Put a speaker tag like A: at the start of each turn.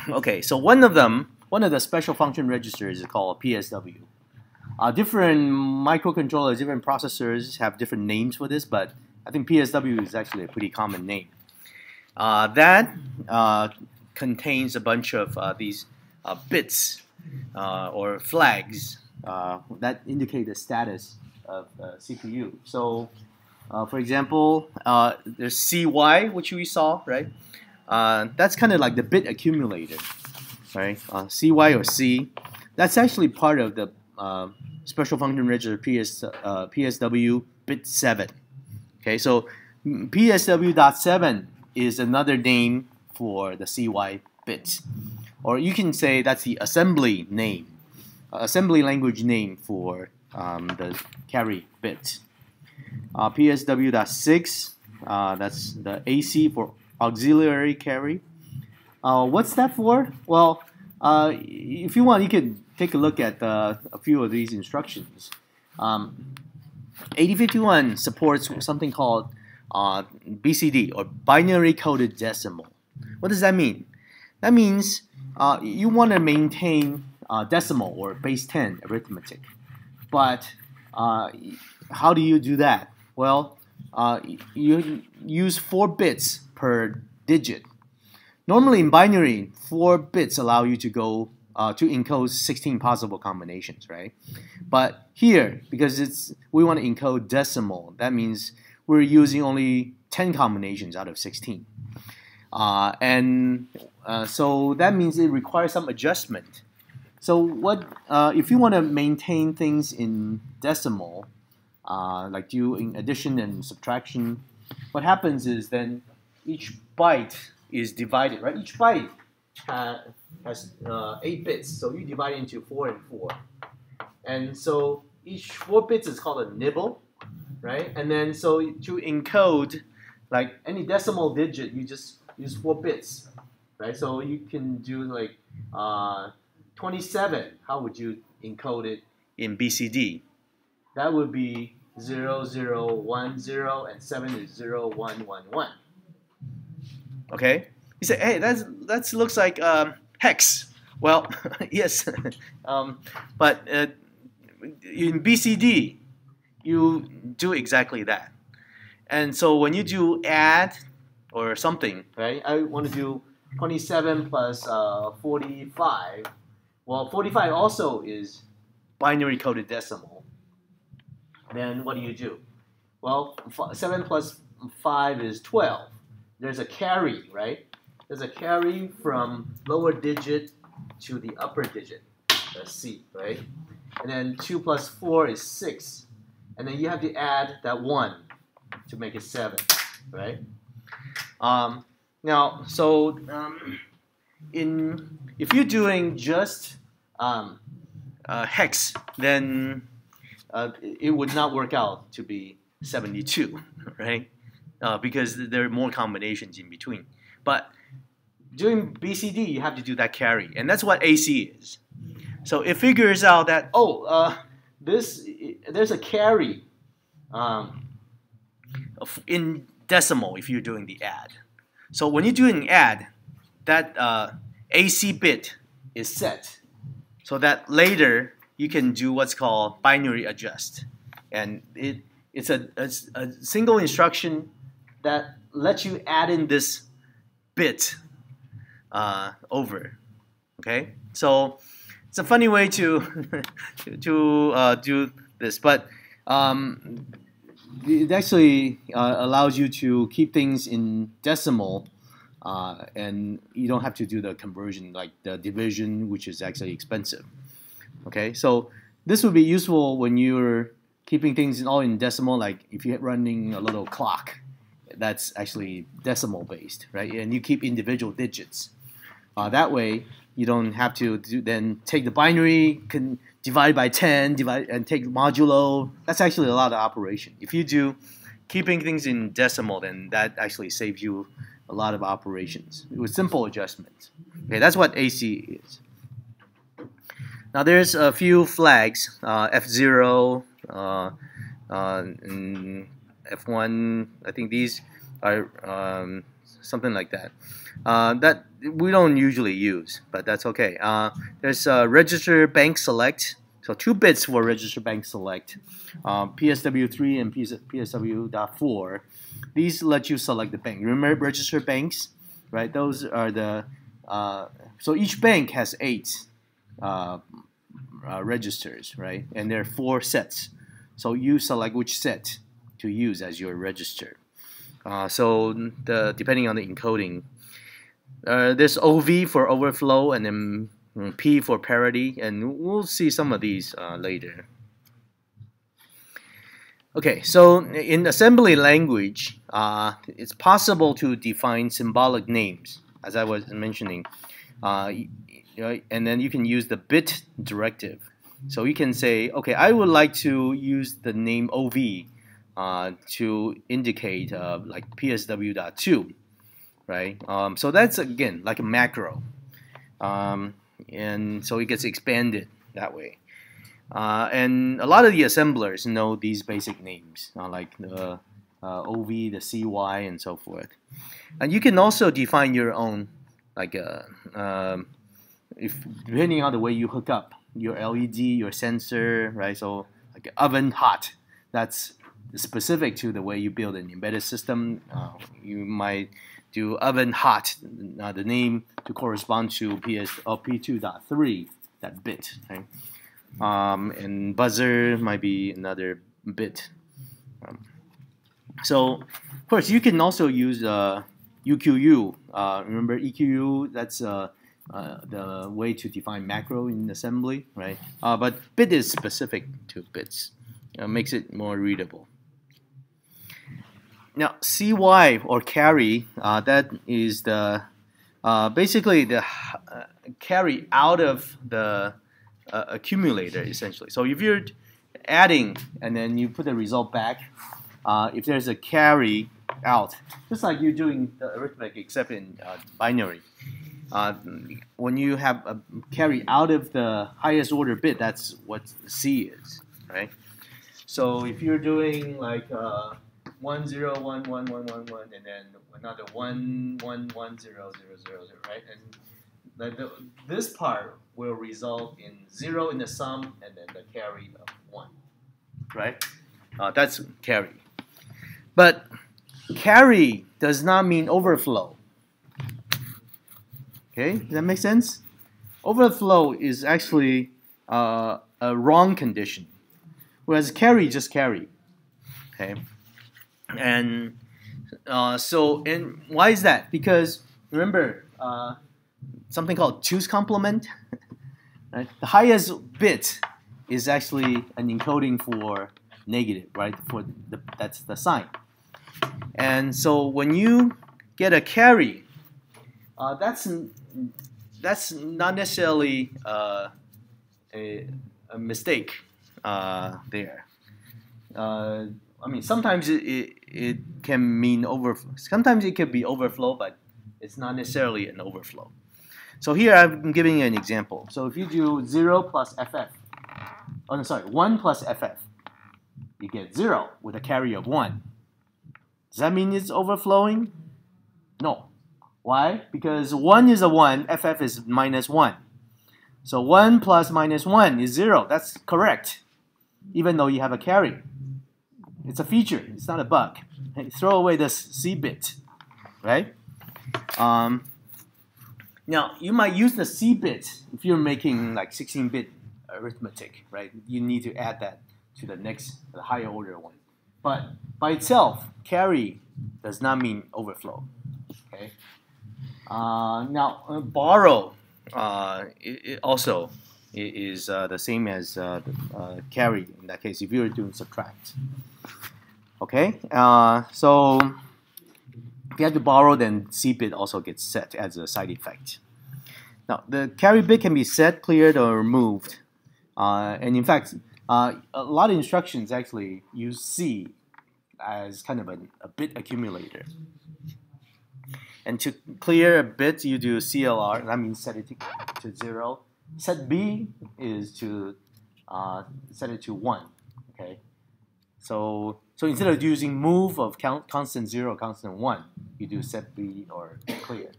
A: Okay, so one of the special function registers is called PSW. Different microcontrollers, different processors have different names for this, but I think PSW is actually a pretty common name. That contains a bunch of these bits or flags that indicate the status of CPU. So, for example, there's CY, which we saw, right? That's kind of like the bit accumulator, right? CY or C. That's actually part of the special function register PSW bit 7. Okay, so PSW.7 is another name for the CY bit, or you can say that's the assembly name, assembly language name for the carry bit. PSW.6, that's the AC for auxiliary carry. What's that for? Well, if you want, you can take a look at a few of these instructions. 8051 supports something called BCD, or binary coded decimal. What does that mean? That means you want to maintain decimal or base 10 arithmetic. But how do you do that? Well, you use 4 bits per digit. Normally in binary, 4 bits allow you to go to encode 16 possible combinations, right? But here, because we want to encode decimal, that means we're using only 10 combinations out of 16. So that means it requires some adjustment. So if you want to maintain things in decimal, like doing addition and subtraction, what happens is then each byte is divided, right? Each byte has 8 bits, so you divide it into 4 and 4. And so each 4 bits is called a nibble, right? And then so to encode like any decimal digit, you just use 4 bits, right? So you can do like 27. How would you encode it in BCD? That would be 0, 0, 1, 0, and 7 is 0, 1, 1, 1. Okay? You say, hey, that looks like hex. Well, yes, but in BCD, you do exactly that. And so when you do add or something, right? I want to do 27 plus 45. Well, 45 also is binary coded decimal. Then what do? Well, 7 plus 5 is 12. There's a carry, right? There's a carry from lower digit to the upper digit, that's C, right? And then 2 plus 4 is 6. And then you have to add that 1 to make it 7, right? Now, so if you're doing just hex, then it would not work out to be 72, right? Because there are more combinations in between. But doing BCD, you have to do that carry, and that's what AC is. So it figures out that there's a carry in decimal if you're doing the add. So when you're doing add, that AC bit is set, so that later you can do what's called binary adjust, and it's a single instruction that lets you add in this bit over. Okay, so it's a funny way to do this, but it actually allows you to keep things in decimal, and you don't have to do the conversion like the division, which is actually expensive. Okay, so this would be useful when you're keeping things all in decimal, like if you're running a little clock that's actually decimal based, right? And you keep individual digits. That way, you don't have to then take the binary, can divide by 10, and take modulo. That's actually a lot of operation. If you do keeping things in decimal, then that actually saves you a lot of operations with simple adjustments. Okay, that's what AC is. Now there's a few flags, F0, and F1. I think these are something like that. That we don't usually use, but that's okay. There's register bank select. So 2 bits for register bank select. PSW3 and PSW.4. These let you select the bank. Remember register banks, right? Those are the so each bank has 8 registers, right? And there are 4 sets. So you select which set to use as your register. So depending on the encoding, there's OV for overflow, and then P for parity, and we'll see some of these later. Okay, so in assembly language, it's possible to define symbolic names, as I was mentioning, and then you can use the bit directive. So you can say, okay, I would like to use the name OV to indicate like PSW.2, right? So that's again like a macro, and so it gets expanded that way. And a lot of the assemblers know these basic names, like the OV, the CY, and so forth. And you can also define your own, like if depending on the way you hook up your LED, your sensor, right? So like oven hot, that's specific to the way you build an embedded system. You might do oven hot, the name to correspond to P2.3, that bit, right? And buzzer might be another bit. So, of course, you can also use UQU. Remember EQU? That's the way to define macro in assembly, right? But bit is specific to bits. Makes it more readable. Now, CY or carry, that is the basically the carry out of the accumulator, essentially. So if you're adding and then you put the result back, if there's a carry out, just like you're doing the arithmetic except in binary, when you have a carry out of the highest order bit, that's what C is, right? So if you're doing like 1 0 1 1 1 1 1 and then another 1 1 1 0 0 0 0, right? And this part will result in 0 in the sum and then the carry of 1, right? That's carry. But carry does not mean overflow. Okay, does that make sense? Overflow is actually a wrong condition, whereas carry just carry. Okay, and and why is that? Because remember something called two's complement. Right? The highest bit is actually an encoding for negative, right? That's the sign. And so when you get a carry, that's not necessarily a mistake there. I mean, sometimes it can mean sometimes it could be overflow, but it's not necessarily an overflow. So here I'm giving you an example. So if you do 0 plus FF, 1 plus FF, you get 0 with a carry of 1. Does that mean it's overflowing? No. Why? Because 1 is a 1, FF is minus 1. So 1 plus minus 1 is 0. That's correct, even though you have a carry. It's a feature. It's not a bug. Throw away this C bit, right? Now, you might use the C bit if you're making like 16-bit arithmetic, right? You need to add that to the higher order one. But by itself, carry does not mean overflow. Okay. Now, borrow it also is the same as carry in that case if you're doing subtract. Okay. So if you have to borrow, then C bit also gets set as a side effect. Now, the carry bit can be set, cleared, or removed. And in fact, a lot of instructions actually use C as kind of a bit accumulator. And to clear a bit, you do CLR, that means set it to 0. Set B is to set it to 1. Okay. So instead of using move of constant 0, constant 1, you do set B or clear.